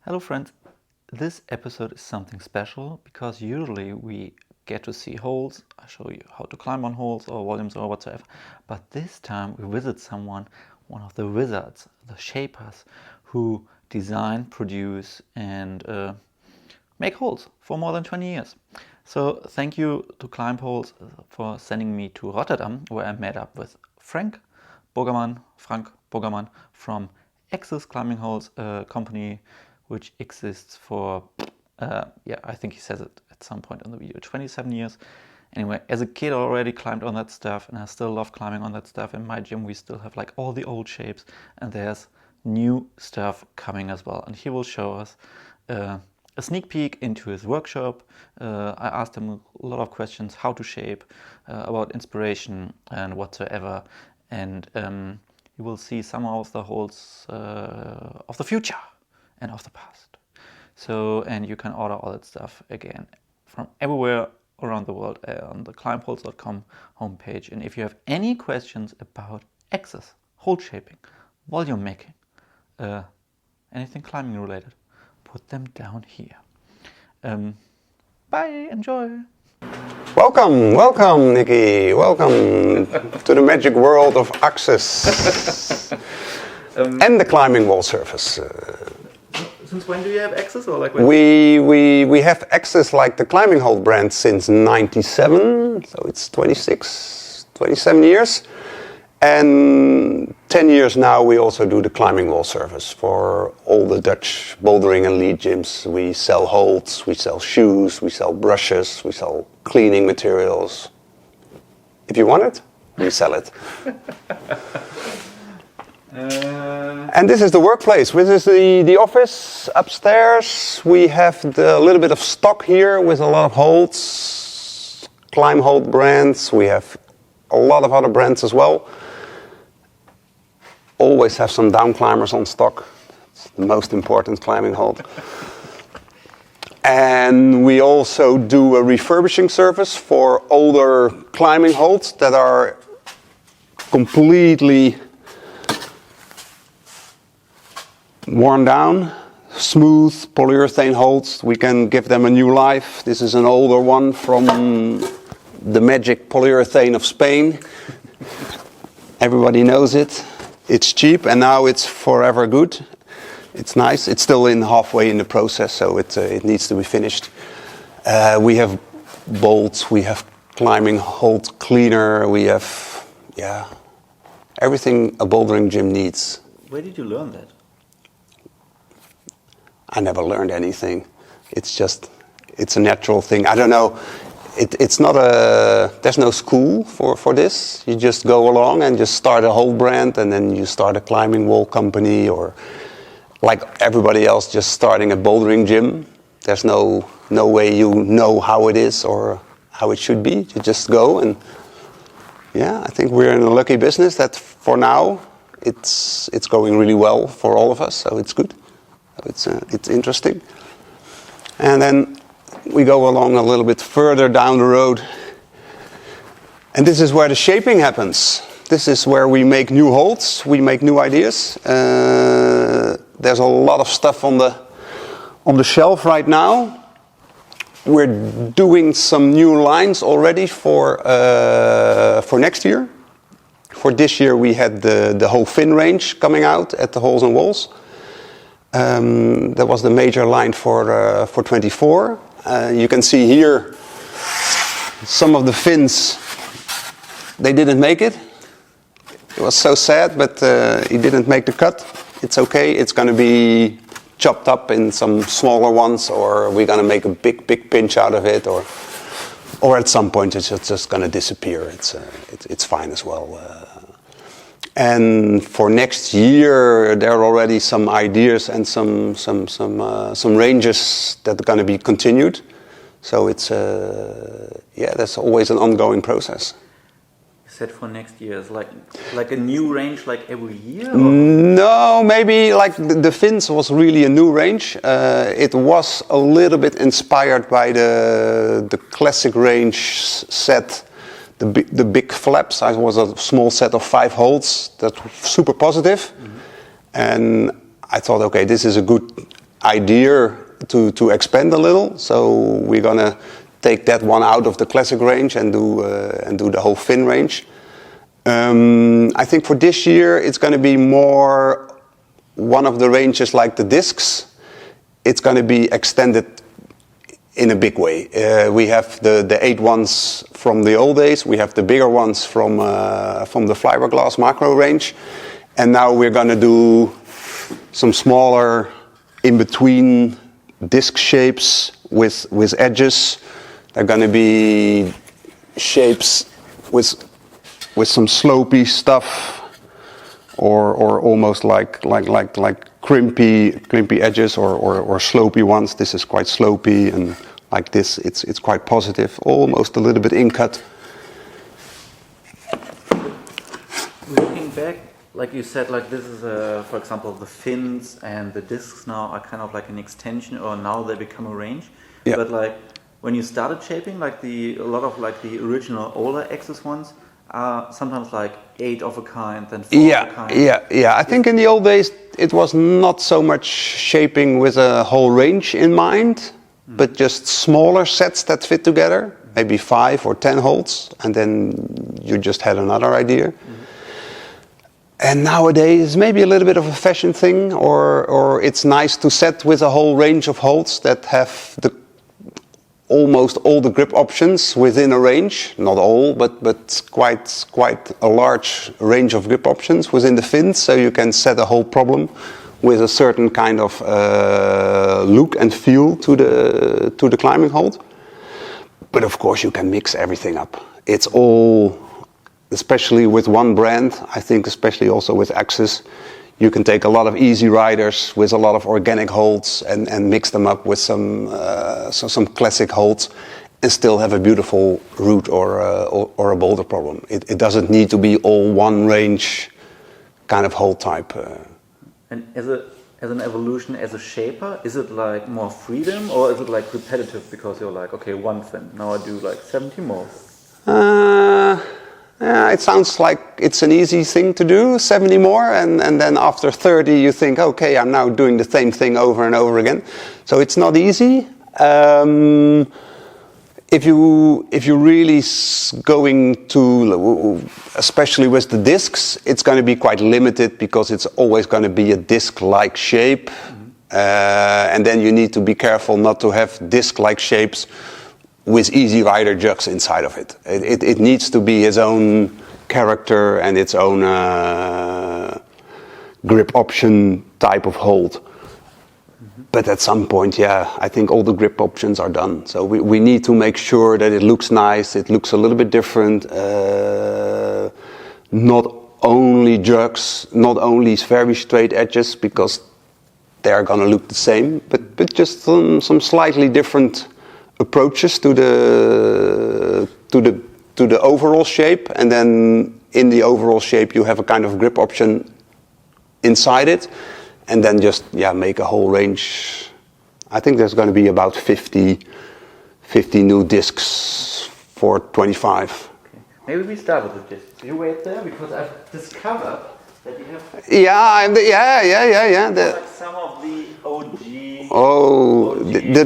Hello friends, this episode is something special because usually we get to see holes, I show you how to climb on holes or volumes or whatsoever, but this time we visit someone, one of the wizards, the shapers, who design, produce and make holes for more than 20 years. So thank you to Climb Holes for sending me to Rotterdam, where I met up with Frank Bogerman from Access Climbing Holes, a company which exists for, I think he says it at some point in the video, 27 years. Anyway, as a kid I already climbed on that stuff and I still love climbing on that stuff. In my gym we still have like all the old shapes and there's new stuff coming as well. And he will show us a sneak peek into his workshop. I asked him a lot of questions, how to shape, about inspiration and whatsoever. And you will see some of the holes of the future and of the past. So, and you can order all that stuff again from everywhere around the world on the climbholes.com homepage. And if you have any questions about access, hole shaping, volume making, anything climbing related, put them down here. Bye, enjoy. Welcome, Niki. Welcome to the magic world of access and the climbing wall surface. Since when do you have access, or like when? We have access like the climbing hole brand since '97, so it's 27 years. And 10 years now we also do the climbing wall surface for all the Dutch bouldering and lead gyms. We sell holds, we sell shoes, we sell brushes, we sell cleaning materials. If you want it, we sell it. And this is the workplace. This is the office upstairs. We have a little bit of stock here with a lot of holds, climb hold brands. We have a lot of other brands as well. Always have some down climbers on stock. It's the most important climbing hold. And we also do a refurbishing service for older climbing holds that are completely worn down, smooth polyurethane holds. We can give them a new life. This is an older one from the magic polyurethane of Spain. Everybody knows it. It's cheap and now it's forever good. It's nice. It's still halfway in the process, so it needs to be finished. We have bolts, we have climbing hold cleaner, we have everything a bouldering gym needs. Where did you learn that? I never learned anything. It's a natural thing. I don't know. It's not there's no school for this. You just go along and just start a whole brand and then you start a climbing wall company, or like everybody else just starting a bouldering gym. There's no way you know how it is or how it should be. You just go, and I think we're in a lucky business that for now it's going really well for all of us, so it's good. It's interesting. And then we go along a little bit further down the road. And this is where the shaping happens. This is where we make new holds, we make new ideas. There's a lot of stuff on the shelf right now. We're doing some new lines already for next year. For this year we had the whole fin range coming out at the Holes and Walls. That was the major line for 24. You can see here some of the fins, they didn't make it. It was so sad, but he didn't make the cut. It's okay, it's going to be chopped up in some smaller ones, or we're going to make a big pinch out of it, or at some point it's just going to disappear. It's fine as well. And for next year, there are already some ideas and some ranges that are going to be continued. So it's there's always an ongoing process. You said for next year, it's like a new range, like every year? Or? No, maybe like the fins was really a new range. It was a little bit inspired by the classic range set. The big flaps. I was a small set of 5 holds that were super positive. Mm-hmm. And I thought, okay, this is a good idea to expand a little. So we're gonna take that one out of the classic range and do the whole fin range. I think for this year it's going to be more one of the ranges like the discs. It's going to be extended in a big way. We have the 8 ones from the old days. We have the bigger ones from the fiberglass macro range, and now we're going to do some smaller in between disc shapes with edges. They're going to be shapes with some slopey stuff, or almost like crimpy edges, or slopey ones. This is quite slopey, and like this, it's quite positive, almost a little bit in cut. Looking back, like you said, like this is, for example, the fins and the discs now are kind of like an extension, or now they become a range. Yeah. But like when you started shaping, like a lot of like the original older Axis ones are sometimes like 8 of a kind, then 4 of a kind. Yeah. I think in the old days it was not so much shaping with a whole range in mind, but just smaller sets that fit together, maybe 5 or 10 holes, and then you just had another idea. And nowadays, maybe a little bit of a fashion thing, or it's nice to set with a whole range of holes that have almost all the grip options within a range. Not all, but quite a large range of grip options within the fins, so you can set a whole problem with a certain kind of look and feel to the climbing hold. But of course, you can mix everything up. It's all, especially with one brand, I think especially also with Axis, you can take a lot of easy riders with a lot of organic holds and mix them up with some classic holds and still have a beautiful route or a boulder problem. It doesn't need to be all one range kind of hold type. And as an evolution, as a shaper, is it like more freedom, or is it like repetitive because you're like, okay, one fin, now I do like 70 more? It sounds like it's an easy thing to do, 70 more, and then after 30 you think, okay, I'm now doing the same thing over and over again. So it's not easy. If you really going to, especially with the discs, it's going to be quite limited because it's always going to be a disc-like shape, and then you need to be careful not to have disc-like shapes with easy rider jugs inside of it. It needs to be its own character and its own grip option type of hold. But at some point, I think all the grip options are done. So we need to make sure that it looks nice, it looks a little bit different. Not only jugs, not only very straight edges, because they are going to look the same, but just some slightly different approaches to the overall shape, and then in the overall shape you have a kind of grip option inside it, and then just make a whole range. I think there's going to be about 50 new discs for 25. Okay. Maybe we start with the discs. You wait there, because I've discovered that you have like some of the OG.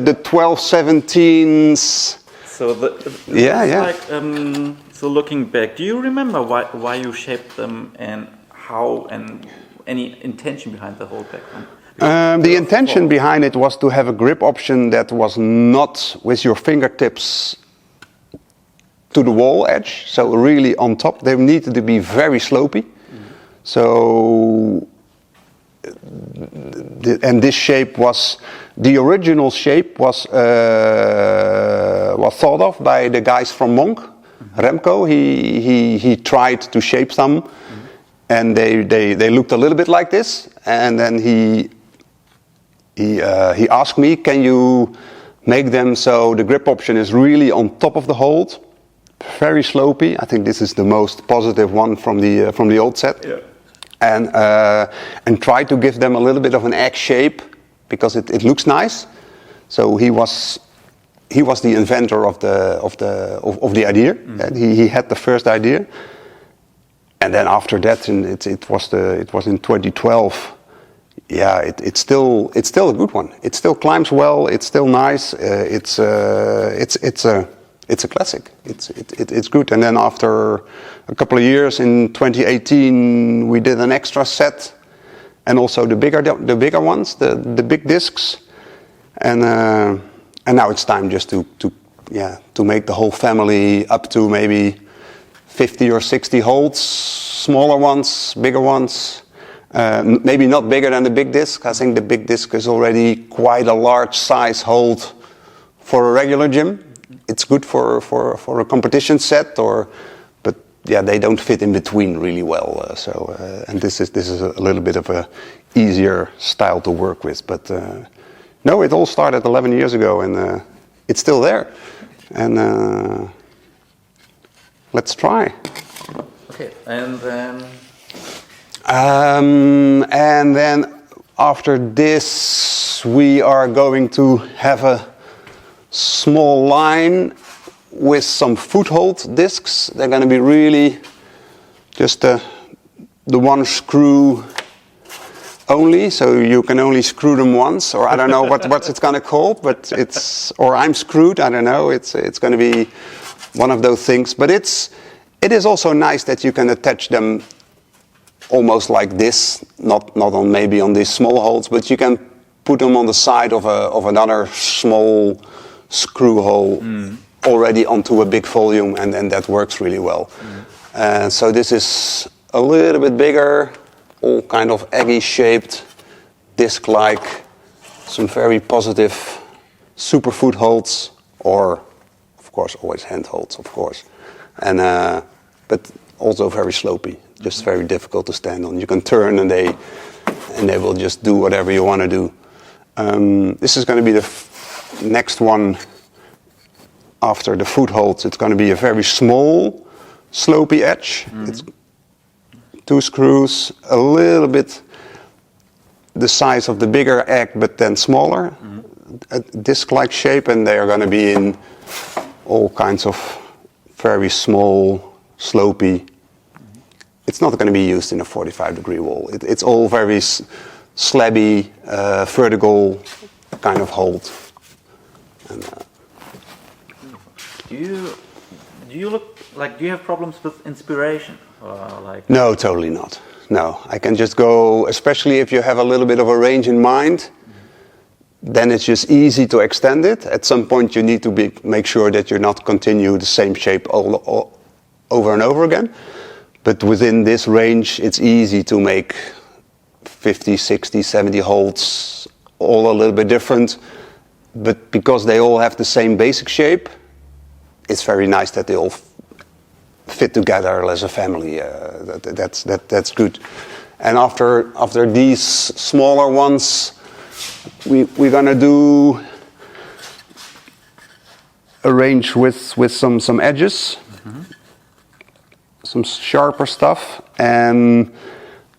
The 1217s. So so looking back, do you remember why you shaped them and how, and any intention behind the whole background? The intention behind it was to have a grip option that was not with your fingertips to the wall edge, so really on top. They needed to be very slopey. So, and this shape was, the original shape was thought of by the guys from Monk. Remco, he tried to shape some, and they looked a little bit like this, and then he asked me, can you make them so the grip option is really on top of the hold, very slopey. I think this is the most positive one from the old set. Yeah. And try to give them a little bit of an egg shape because it looks nice. So he was the inventor of the idea. He had the first idea, and then after that, it was in 2012. yeah, it's still a good one. It still climbs well. It's still nice. It's a classic. It's good. And then after a couple of years, in 2018, we did an extra set, and also the bigger ones, the big discs, and now it's time just to make the whole family up to maybe 50 or 60 holds, smaller ones, bigger ones. Maybe not bigger than the big disc. I think the big disc is already quite a large size hold for a regular gym. It's good for a competition set, but yeah, they don't fit in between really well. And this is a little bit of a easier style to work with. But no, it all started 11 years ago, and it's still there. And let's try. Okay, and then. And then after this, we are going to have a small line with some foothold discs. They're going to be really just the one screw only, so you can only screw them once, or I don't know what it's going to call, but or I'm screwed, I don't know. It's going to be one of those things, but it is also nice that you can attach them almost like this, not on maybe on these small holds, but you can put them on the side of another small screw hole already onto a big volume, and then that works really well. So this is a little bit bigger, all kind of eggy shaped, disc-like, some very positive super footholds, or of course always hand holds, of course, and but also very slopey. Just very difficult to stand on. You can turn and they will just do whatever you want to do. This is going to be the next one after the footholds. It's going to be a very small, slopey edge. It's 2 screws, a little bit the size of the bigger egg, but then smaller, a disc-like shape, and they are going to be in all kinds of very small, slopey. It's not going to be used in a 45-degree wall. It's all very slabby, vertical kind of hold. And, do you look like, do you have problems with inspiration? Like? No, totally not. No, I can just go, especially if you have a little bit of a range in mind, then it's just easy to extend it. At some point you need to make sure that you're not continue the same shape all over and over again. But within this range, it's easy to make 50, 60, 70 holds, all a little bit different. But because they all have the same basic shape, it's very nice that they all fit together as a family. That's good. And after these smaller ones, we're gonna do a range with some edges. Some sharper stuff, and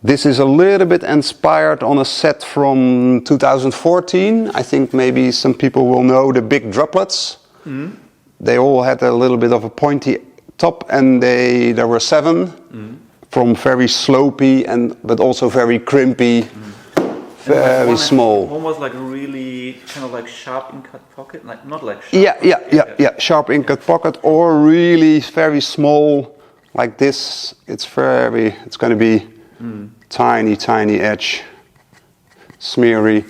this is a little bit inspired on a set from 2014. I think maybe some people will know the big droplets. They all had a little bit of a pointy top, and there were 7 from very slopey but also very crimpy, very small. One was like really kind of like sharp in-cut pocket, like not like sharp. Yeah, sharp in-cut pocket, or really very small. Like this, it's going to be tiny edge, smeary,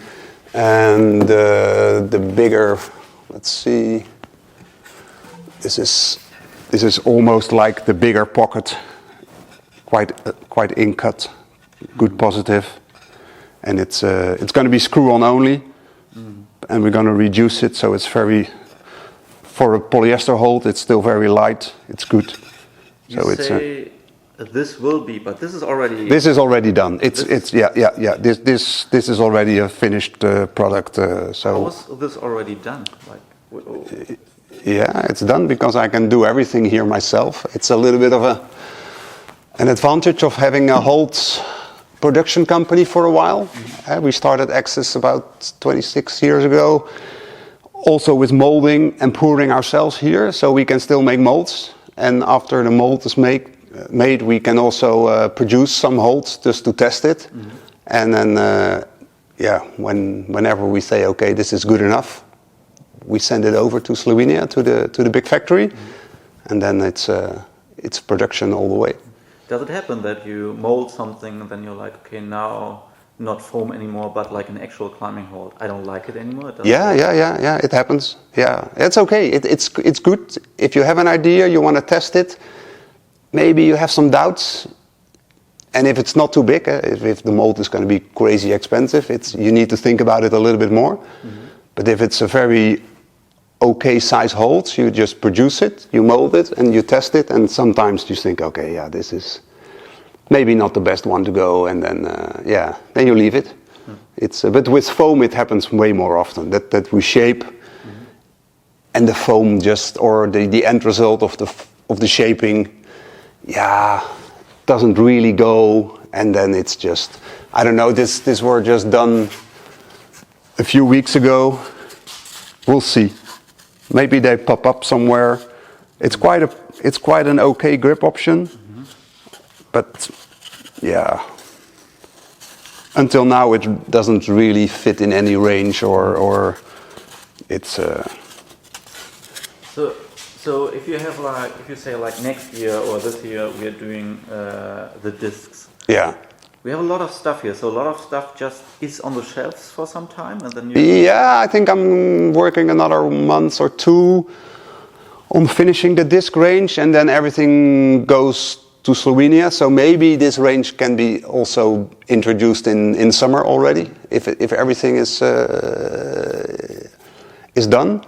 and the bigger. Let's see. This is almost like the bigger pocket, quite in-cut, good positive, and it's going to be screw-on only, and we're going to reduce it so it's for a polyester hold. It's still very light. It's good. You so say this will be, but this is already. This is already done. It's This is already a finished product. So. How was this already done? Like. Yeah, it's done because I can do everything here myself. It's a little bit of an advantage of having a hold production company for a while. We started Access about 26 years ago. Also with molding and pouring ourselves here, so we can still make molds. And after the mold is made, we can also produce some holds just to test it. And then yeah, whenever we say, okay, this is good enough, we send it over to Slovenia to the big factory, and then it's production all the way. Does it happen that you mold something and then you're like, okay, now not foam anymore, but like an actual climbing hold? I don't like it anymore. Yeah. It happens. Yeah, it's okay. It's good if you have an idea, you want to test it. Maybe you have some doubts, and if it's not too big, if the mold is going to be crazy expensive, you need to think about it a little bit more. But if it's a very okay size hold, you just produce it, you mold it, and you test it, and sometimes you think, okay, yeah, this is maybe not the best one to go, and then then you leave it. But with foam it happens way more often that we shape, and the foam or the end result of the shaping, doesn't really go, and then it's just, I don't know. This were just done a few weeks ago. We'll see. Maybe they pop up somewhere. It's quite an okay grip option, but yeah. Until now, it doesn't really fit in any range, or it's. So if you say next year or this year we are doing the discs. Yeah. We have a lot of stuff here, so a lot of stuff just is on the shelves for some time, and then I think I'm working another month or two on finishing the disc range, and then everything goes to Slovenia. So maybe this range can be also introduced in summer already, if everything is done.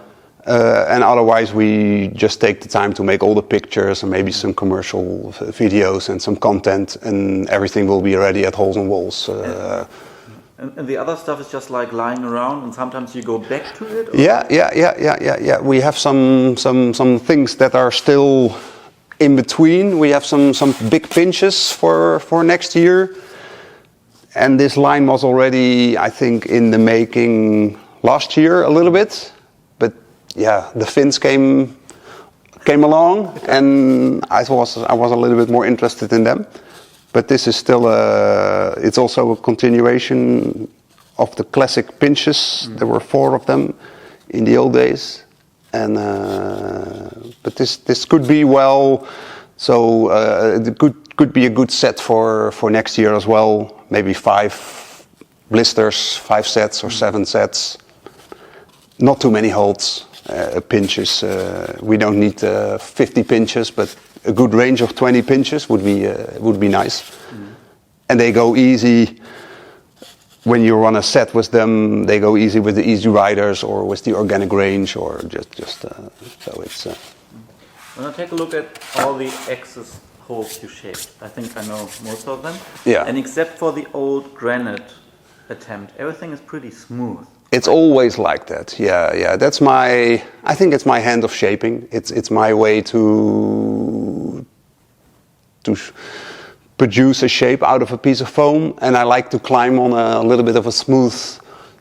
And otherwise, we just take the time to make all the pictures and maybe some commercial videos and some content, and everything will be ready at Holes and Walls. And the other stuff is just like lying around, and sometimes you go back to it? Or? Yeah. We have some things that are still in between. We have some big pinches for next year, and this line was already, I think, in the making last year a little bit. Yeah, the Finns came along, and I was a little bit more interested in them. But this is still it's also a continuation of the classic pinches. There were 4 of them in the old days, and but this could be it could be a good set for next year as well. Maybe 5 blisters, 5 sets or 7 sets. Not too many holds. Pinches. We don't need 50 pinches, but a good range of 20 pinches would be nice. And they go easy when you run a set with them. They go easy with the Easy Riders or with the organic range, or just so it's. When I take a look at all the Axis holes you shaped, I think I know most of them. Yeah. And except for the old granite attempt, everything is pretty smooth. It's always like that. Yeah. That's I think it's my hand of shaping. It's my way to produce a shape out of a piece of foam, and I like to climb on a little bit of a smooth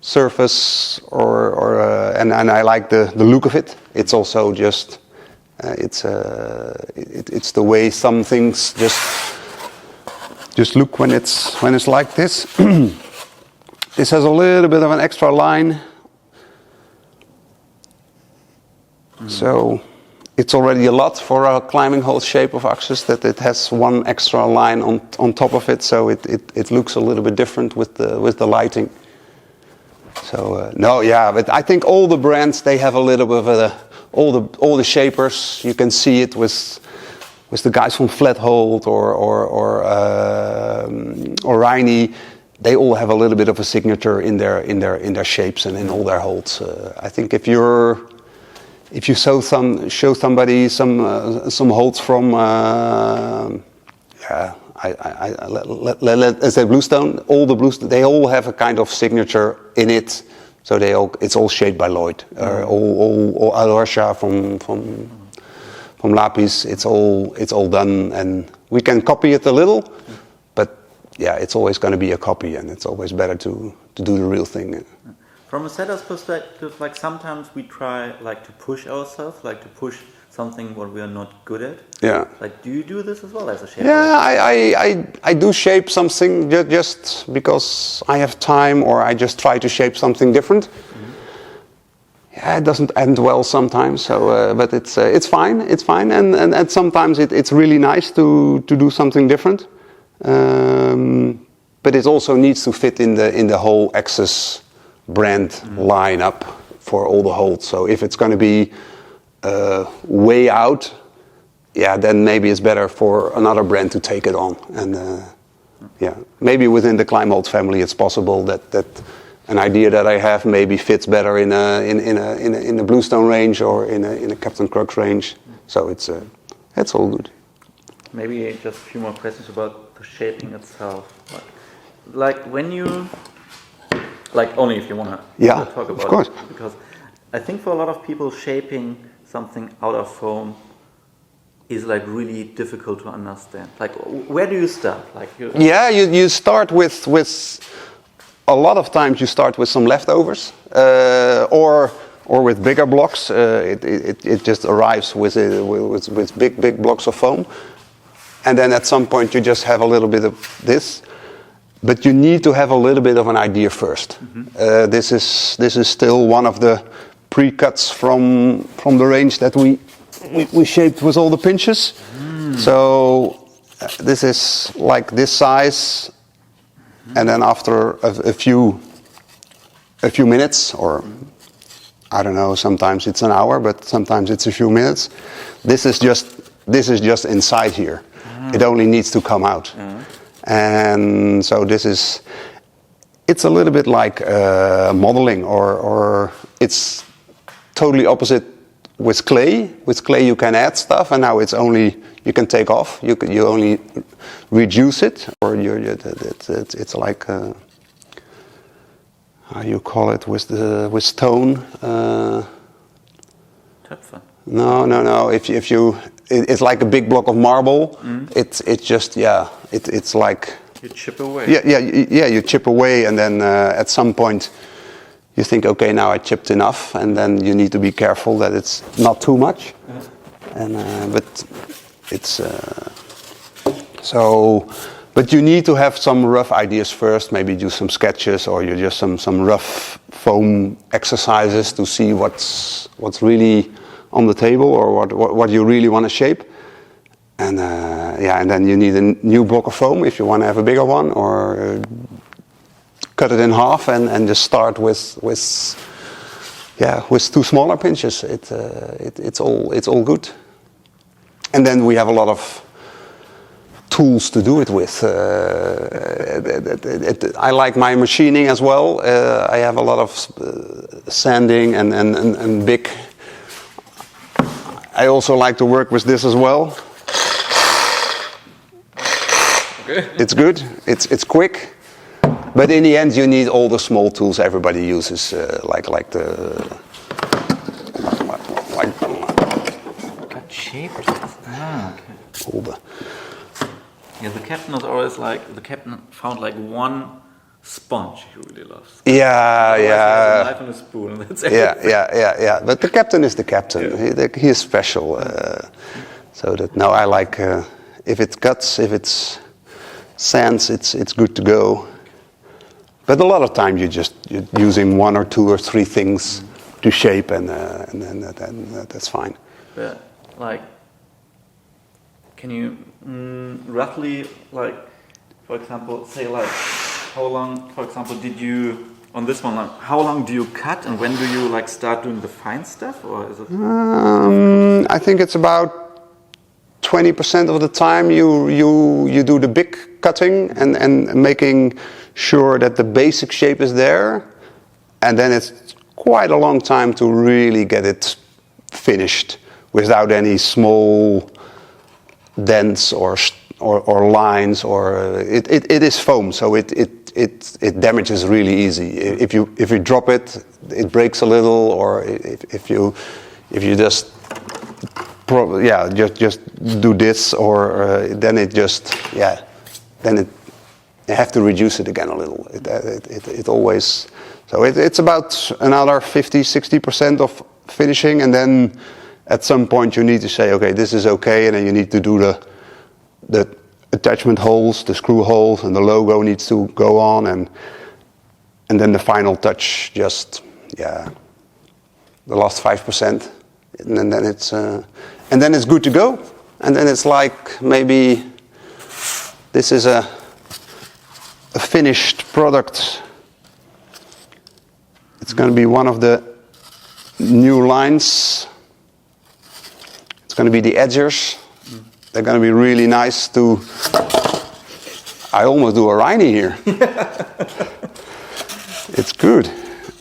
surface, and I like the look of it. It's also just it's the way some things just look when it's like this. This has a little bit of an extra line, so it's already a lot for a climbing hole shape of Axis that it has one extra line on top of it, so it looks a little bit different with the lighting. So but I think all the brands, they have a little bit of all the shapers. You can see it with the guys from Flathold or Reini. They all have a little bit of a signature in their shapes and in all their holds. I think if you show somebody some holds from let's say Bluestone, they all have a kind of signature in it. So it's all shaped by Lloyd, or Alarcia from Lapis. It's all done, and we can copy it a little. Yeah, it's always going to be a copy, and it's always better to do the real thing. From a setter's perspective, like sometimes we try to push ourselves, something what we are not good at. Yeah. Like, do you do this as well as a shaper? Yeah, I do shape something just because I have time, or I just try to shape something different. Yeah, it doesn't end well sometimes, so but it's fine. It's fine, and sometimes it's really nice to do something different. But it also needs to fit in the whole Axis brand lineup for all the holds. So if it's going to be way out, yeah, then maybe it's better for another brand to take it on. And yeah, maybe within the Climehold family, it's possible that an idea that I have maybe fits better in a Bluestone range or in a Captain Crux range. So it's all good. Maybe just a few more questions about the shaping itself. Like when you, like only if you want to talk about of course. it, because I think for a lot of people shaping something out of foam is like really difficult to understand. Like where do you start? Like you start with a lot of times you start with some leftovers or with bigger blocks. It just arrives with big blocks of foam, and then at some point you just have a little bit of this. But you need to have a little bit of an idea first. This is still one of the pre-cuts from the range that we shaped with all the pinches. So this is like this size, and then after a few minutes, or I don't know, sometimes it's an hour, but sometimes it's a few minutes. This is just inside here. It only needs to come out. And so it's a little bit like modeling, or it's totally opposite with clay. With clay you can add stuff, and now you can take off. You only reduce it, or it's like how you call it with stone. Töpfer. No. If you it's like a big block of marble. It's just it's like you chip away. Yeah. You chip away, and then at some point you think, okay, now I chipped enough, and then you need to be careful that it's not too much. And but it's but you need to have some rough ideas first. Maybe do some sketches, or you just some rough foam exercises to see what's really on the table, or what you really want to shape. And and then you need a new block of foam if you want to have a bigger one, or cut it in half and just start with two smaller pinches. It's all good. And then we have a lot of tools to do it with. I like my machining as well. I have a lot of sanding and big. I also like to work with this as well. Okay. It's good. It's quick. But in the end, you need all the small tools everybody uses, like Got shaped. Okay. All the. Yeah, the captain is always like the captain found like one sponge he really loves. Yeah. He has a knife and a spoon, and that's it. Yeah. But the captain is the captain. Yeah. He is special. So that now I like if it cuts, if it's sands, it's good to go. But a lot of times you're using one or two or three things to shape, and then that's fine. But like, can you roughly, like, for example, say like, how long, for example, did you on this one? Like, how long do you cut, and when do you like start doing the fine stuff, or is it? I think it's about 20% of the time you do the big cutting and making sure that the basic shape is there, and then it's quite a long time to really get it finished without any small dents or lines, or it is foam, so it damages really easy. If you drop it, it breaks a little, or if you just just do this, or then it just you have to reduce it again a little. It always, so it's about another 50-60% of finishing, and then at some point you need to say, okay, this is okay, and then you need to do the attachment holes, the screw holes, and the logo needs to go on, and then the final touch, just the last 5%, and then it's good to go, and then it's like maybe this is a finished product. It's going to be one of the new lines. It's going to be the edgers. They're going to be really nice to. I almost do a Reini here. It's good.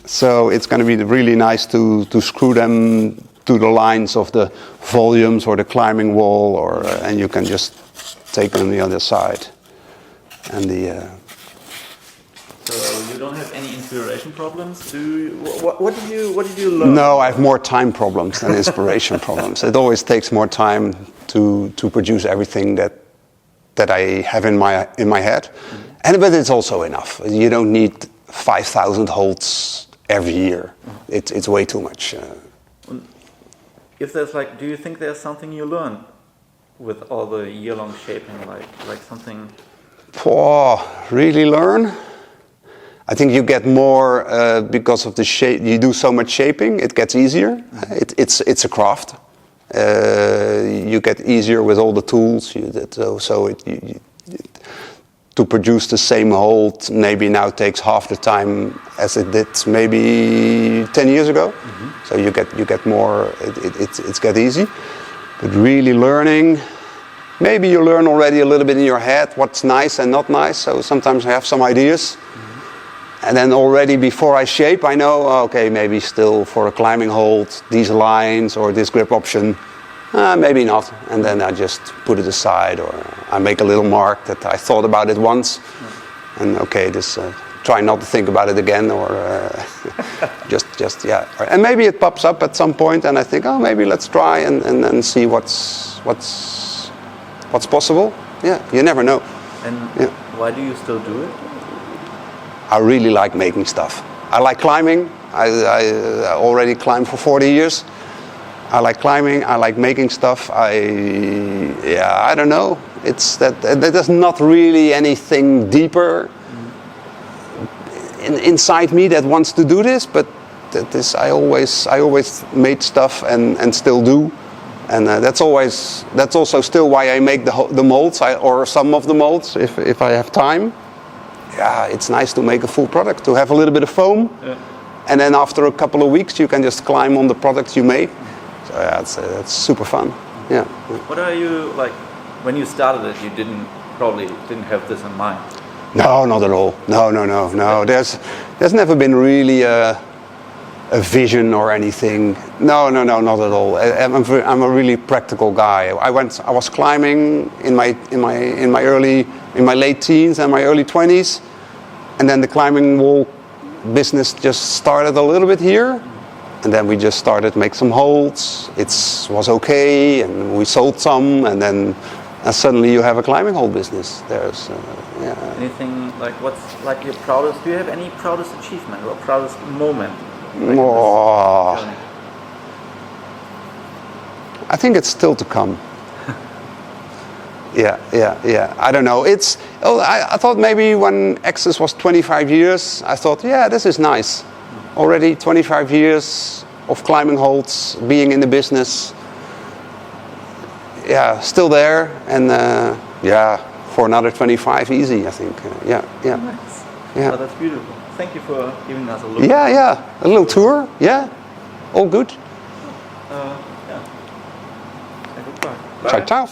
So it's going to be really nice to screw them to the lines of the volumes or the climbing wall, and you can just take them on the other side. And So you don't have any inspiration problems? What did you learn? No, I have more time problems than inspiration problems. It always takes more time to produce everything that I have in my head, but it's also enough. You don't need 5,000 holds every year. It's way too much. If there's do you think there's something you learn with all the year-long shaping, like something? Really learn? I think you get more because of the shape. You do so much shaping, it gets easier. It's a craft. You get easier with all the tools. To produce the same hold maybe now takes half the time as it did maybe 10 years ago. So you get more. It's get easy, but really learning. Maybe you learn already a little bit in your head what's nice and not nice. So sometimes I have some ideas. And then already before I shape, I know, okay, maybe still for a climbing hold, these lines or this grip option, maybe not. And then I just put it aside, or I make a little mark that I thought about it once. And okay, try not to think about it again, or just. And maybe it pops up at some point, and I think, oh, maybe let's try and see what's possible. Yeah, you never know. And why do you still do it? I really like making stuff. I like climbing. I already climbed for 40 years. I like climbing. I like making stuff. I don't know. It's that there's not really anything deeper inside me that wants to do this, but I always made stuff and still do, and that's also still why I make the molds or some of the molds if I have time. Yeah, it's nice to make a full product, to have a little bit of foam, and then after a couple of weeks you can just climb on the products you made. So that's super fun. Yeah. What are you like when you started it? You probably didn't have this in mind. No, not at all. No. There's never been really a vision or anything. No, not at all. I'm a really practical guy. I was climbing in my late teens and my early 20s, and then the climbing wall business just started a little bit here, and then we just started to make some holds. It was okay, and we sold some, and then suddenly you have a climbing hold business. There's anything what's your proudest? Do you have any proudest achievement or proudest moment? I think it's still to come. Yeah. I don't know. I thought maybe when Access was 25 years, I thought, this is nice. Already 25 years of climbing holds, being in the business. Yeah, still there, and for another 25, easy, I think. Yeah. Nice. Yeah. Oh, that's beautiful. Thank you for giving us a look. Yeah. A little tour. Yeah. All good. Say goodbye. Ciao, ciao.